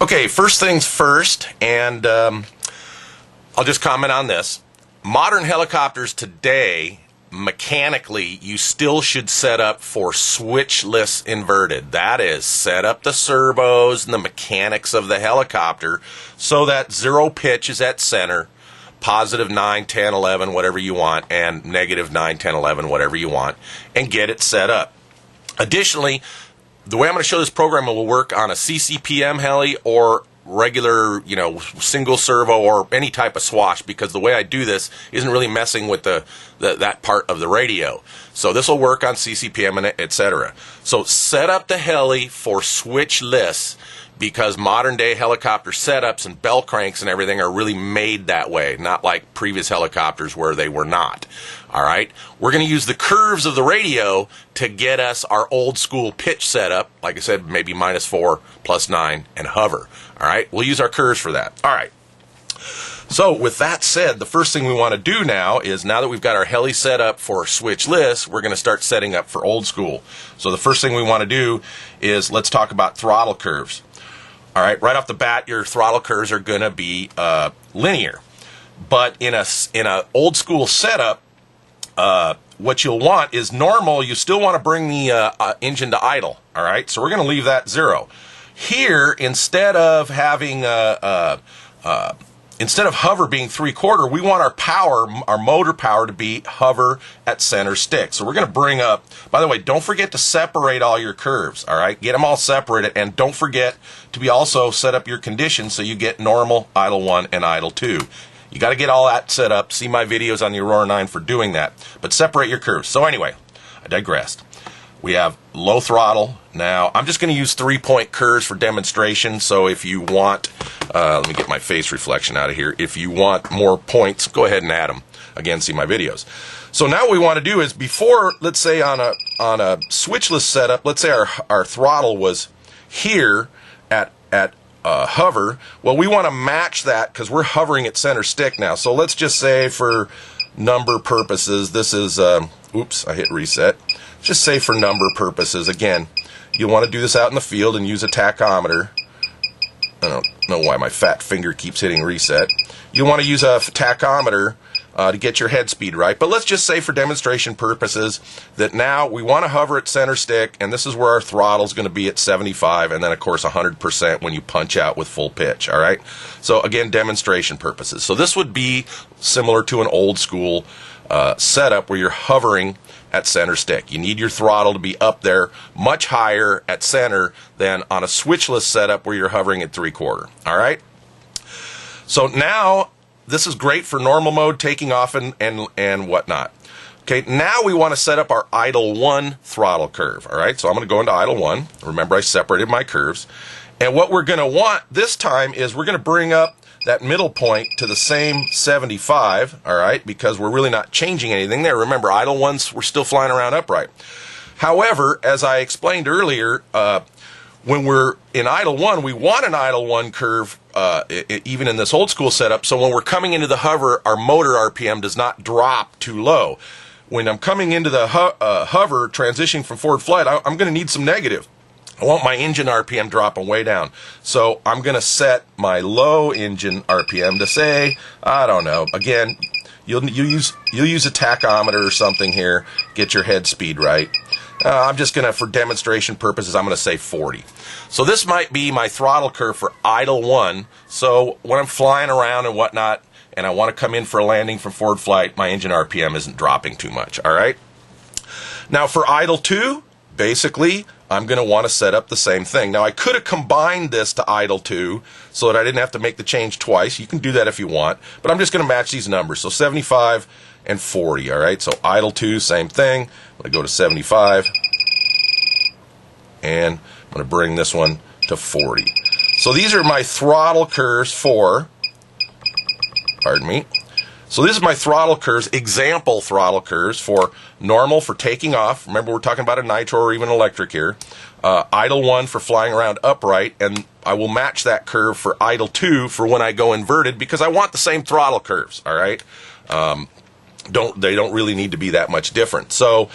Okay, first things first, and I'll just comment on this. Modern helicopters today, mechanically, you still should set up for switchless inverted. That is, set up the servos and the mechanics of the helicopter so that zero pitch is at center, positive 9, 10, 11, whatever you want, and negative 9, 10, 11, whatever you want, and get it set up. Additionally, the way I'm going to show this program will work on a CCPM heli or regular, single servo or any type of swash, because the way I do this isn't really messing with that part of the radio. So this will work on CCPM and etc. So set up the heli for switchless, because modern day helicopter setups and bell cranks and everything are really made that way, not like previous helicopters where they were not. All right, we're going to use the curves of the radio to get us our old school pitch setup, like I said, maybe -4, +9, and hover. All right, we'll use our curves for that. All right. So with that said, the first thing we want to do now is, now that we've got our heli set up for switchless, we're going to start setting up for old school. So the first thing we want to do is, let's talk about throttle curves. All right, right off the bat, your throttle curves are going to be linear. But in a old school setup, what you'll want is normal. You still want to bring the engine to idle. All right, so we're going to leave that 0. Here, instead of having instead of hover being 3/4, we want our motor power to be hover at center stick. So we're going to bring up, by the way, don't forget to separate all your curves, all right? Get them all separated, and don't forget to be also set up your conditions so you get normal, idle 1, and idle 2. You got to get all that set up. See my videos on the Aurora 9 for doing that. But separate your curves. So anyway, I digressed. We have low throttle. Now, I'm just going to use 3-point curves for demonstration. So if you want, let me get my face reflection out of here. If you want more points, go ahead and add them. Again, see my videos. So now what we want to do is, before, let's say on a switchless setup, let's say our throttle was here at hover. Well, we want to match that because we're hovering at center stick now. So let's just say, for number purposes, this is, oops, I hit reset. Just say for number purposes, again, you want to do this out in the field and use a tachometer. I don't know why my fat finger keeps hitting reset. You want to use a tachometer to get your head speed right. But let's just say, for demonstration purposes, that now we want to hover at center stick, and this is where our throttle is going to be at 75, and then of course 100% when you punch out with full pitch. All right. So again, demonstration purposes. So this would be similar to an old school setup where you're hovering at center stick. You need your throttle to be up there much higher at center than on a switchless setup where you're hovering at 3/4. All right. So now, this is great for normal mode, taking off and whatnot. Okay, now we want to set up our idle 1 throttle curve. All right, so I'm going to go into idle 1. Remember, I separated my curves. And what we're going to want this time is, we're going to bring up that middle point to the same 75, all right, because we're really not changing anything there. Remember, idle 1s, we're still flying around upright. However, as I explained earlier, when we're in idle 1, we want an idle 1 curve, even in this old school setup, so when we're coming into the hover, our motor RPM does not drop too low. When I'm coming into the hover, transitioning from forward flight, I'm going to need some negative. I want my engine RPM dropping way down. So I'm going to set my low engine RPM to, say, I don't know, again, you'll use a tachometer or something here, get your head speed right. I'm just going to, for demonstration purposes, I'm going to say 40. So this might be my throttle curve for idle 1. So when I'm flying around and whatnot, and I want to come in for a landing from forward flight, my engine RPM isn't dropping too much, all right? Now for idle 2, basically, I'm going to want to set up the same thing. Now, I could have combined this to idle 2 so that I didn't have to make the change twice. You can do that if you want, but I'm just going to match these numbers. So 75 and 40, all right? So idle 2, same thing. I'm going to go to 75, and I'm going to bring this one to 40. So these are my throttle curves for, pardon me. So this is my throttle curves, example throttle curves for normal for taking off. Remember, we're talking about a nitro or even electric here. Idle 1 for flying around upright, and I will match that curve for idle 2 for when I go inverted, because I want the same throttle curves, all right? They don't really need to be that much different. So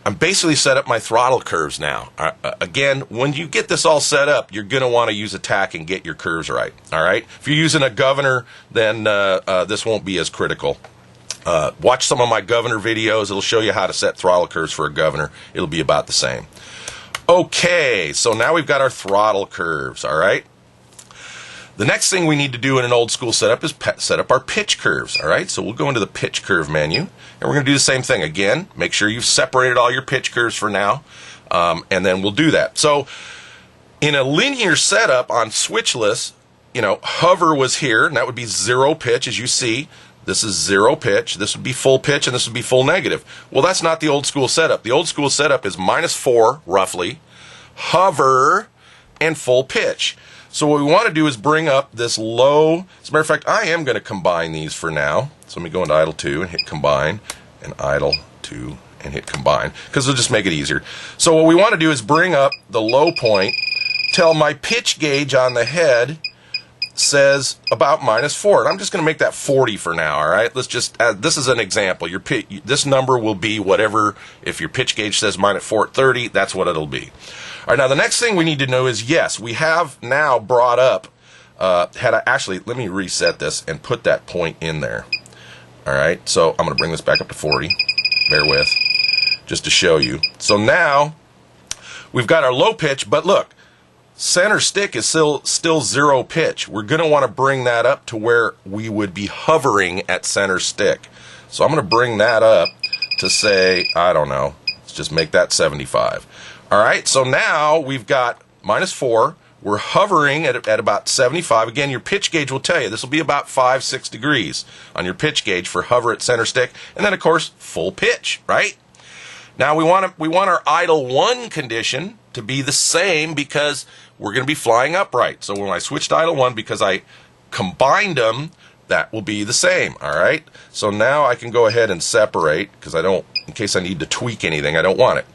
I'm basically set up my throttle curves now. Again, when you get this all set up, you're going to want to use attack and get your curves right. All right. If you're using a governor, then this won't be as critical. Watch some of my governor videos. It'll show you how to set throttle curves for a governor. It'll be about the same. Okay, so now we've got our throttle curves, all right? The next thing we need to do in an old school setup is set up our pitch curves, all right? So we'll go into the pitch curve menu, and we're going to do the same thing. Again, make sure you've separated all your pitch curves for now, and then we'll do that. So in a linear setup on switchless, you know, hover was here, and that would be zero pitch, as you see. This is zero pitch, this would be full pitch, and this would be full negative. Well, that's not the old school setup. The old school setup is -4, roughly, hover, and full pitch. So what we want to do is bring up this low, as a matter of fact, I am going to combine these for now. So let me go into idle 2 and hit combine, and idle 2 and hit combine, because it'll just make it easier. So what we want to do is bring up the low point till my pitch gauge on the head says about -4, and I'm just going to make that 40 for now. All right, let's just this is an example. This number will be whatever. If your pitch gauge says -4 at 30, that's what it'll be. All right, now the next thing we need to know is, yes, we have now brought up actually, let me reset this and put that point in there. All right, so I'm going to bring this back up to 40. Bear with, just to show you. So now we've got our low pitch, but look, center stick is still zero pitch. We're going to want to bring that up to where we would be hovering at center stick. So I'm going to bring that up to say, I don't know, let's just make that 75. All right, so now we've got -4. We're hovering at about 75. Again, your pitch gauge will tell you this will be about 5-6 degrees on your pitch gauge for hover at center stick. And then, of course, full pitch, right? Now we want our idle 1 condition to be the same because we're going to be flying upright. So when I switch to idle 1, because I combined them, that will be the same. All right. So now I can go ahead and separate because in case I need to tweak anything, I don't want it.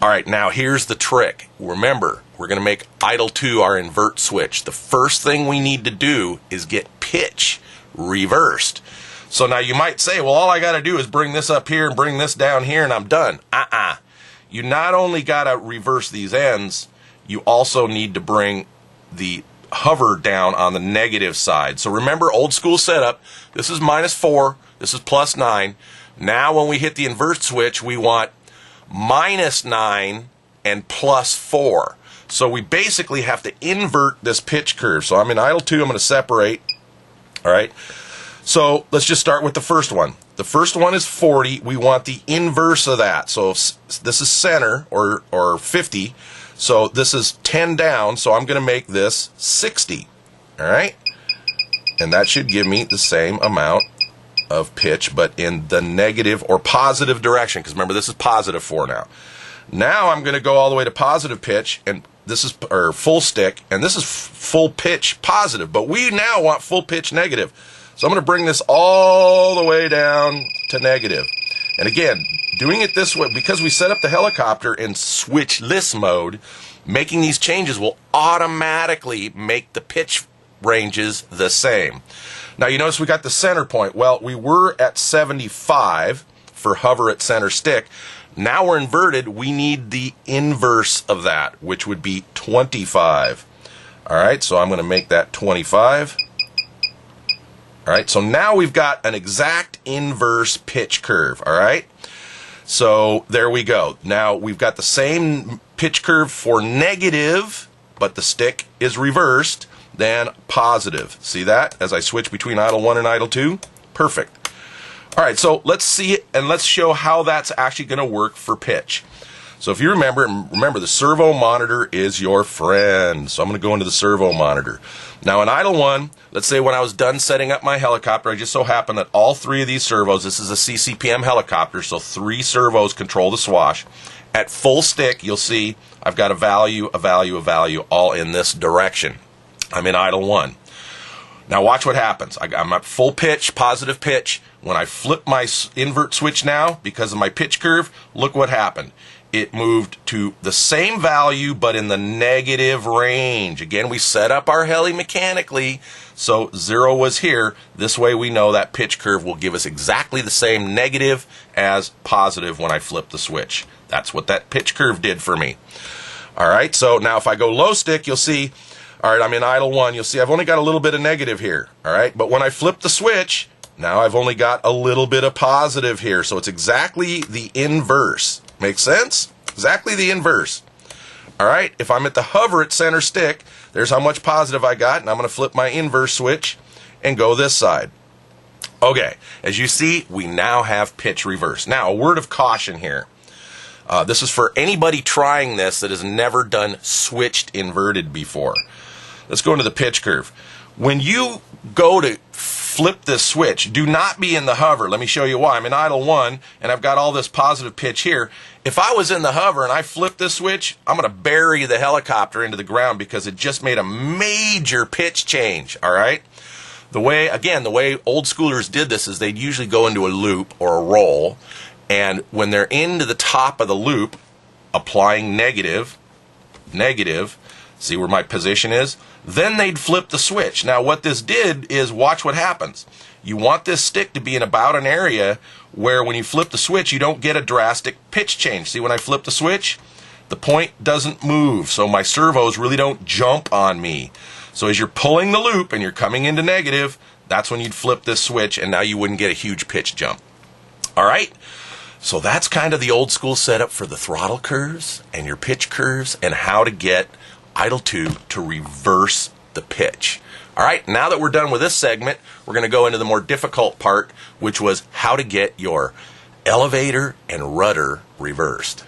All right. Now here's the trick. Remember, we're going to make idle 2 our invert switch. The first thing we need to do is get pitch reversed. So now you might say, well, all I got to do is bring this up here and bring this down here and I'm done. You not only got to reverse these ends, you also need to bring the hover down on the negative side. So remember, old school setup, this is -4, this is +9. Now when we hit the invert switch, we want -9 and +4. So we basically have to invert this pitch curve. So I'm in idle 2, I'm going to separate. All right. So let's just start with the first one. The first one is 40. We want the inverse of that. So this is center or 50. So this is 10 down. So I'm going to make this 60. All right. And that should give me the same amount of pitch, but in the negative or positive direction. Because remember, this is +4 now. Now I'm going to go all the way to positive pitch, and this is full stick, and this is full pitch positive. But we now want full pitch negative. So I'm going to bring this all the way down to negative. And again, doing it this way, because we set up the helicopter in switchless mode, making these changes will automatically make the pitch ranges the same. Now you notice we got the center point. Well, we were at 75 for hover at center stick. Now we're inverted. We need the inverse of that, which would be 25. All right, so I'm going to make that 25. All right, so now we've got an exact inverse pitch curve, all right? So there we go. Now we've got the same pitch curve for negative, but the stick is reversed, then positive. See that as I switch between idle 1 and idle 2? Perfect. All right, so let's see it, and let's show how that's actually going to work for pitch. So if you remember the servo monitor is your friend. So I'm going to go into the servo monitor. Now in idle 1, let's say when I was done setting up my helicopter, I just so happened that all 3 of these servos, this is a CCPM helicopter, so 3 servos control the swash. At full stick, you'll see I've got a value, all in this direction. I'm in idle 1. Now watch what happens. I'm at full pitch, positive pitch. When I flip my invert switch now, because of my pitch curve, look what happened. it moved to the same value but in the negative range. Again, we set up our heli mechanically, so 0 was here. This way we know that pitch curve will give us exactly the same negative as positive when I flip the switch. That's what that pitch curve did for me. All right, so now if I go low stick, you'll see, all right, I'm in idle 1. You'll see I've only got a little bit of negative here, all right? But when I flip the switch, now I've only got a little bit of positive here, so it's exactly the inverse. Make sense? Exactly the inverse. All right, if I'm at the hover at center stick, there's how much positive I got, and I'm going to flip my inverse switch and go this side. Okay, as you see, we now have pitch reverse. Now, a word of caution here. This is for anybody trying this that has never done switched inverted before. Let's go into the pitch curve. When you go to flip this switch, do not be in the hover. Let me show you why. I'm in idle 1, and I've got all this positive pitch here. If I was in the hover and I flip this switch, I'm going to bury the helicopter into the ground because it just made a major pitch change, all right? The way old schoolers did this is they'd usually go into a loop or a roll, and when they're into the top of the loop, applying negative, see where my position is? Then they'd flip the switch. Now what this did is, watch what happens. You want this stick to be in about an area where when you flip the switch, you don't get a drastic pitch change. See, when I flip the switch, the point doesn't move, so my servos really don't jump on me. So as you're pulling the loop and you're coming into negative, that's when you'd flip this switch, and now you wouldn't get a huge pitch jump. All right? So that's kind of the old school setup for the throttle curves and your pitch curves and how to get idle 2 to reverse the pitch. All right, now that we're done with this segment, we're going to go into the more difficult part, which was how to get your elevator and rudder reversed.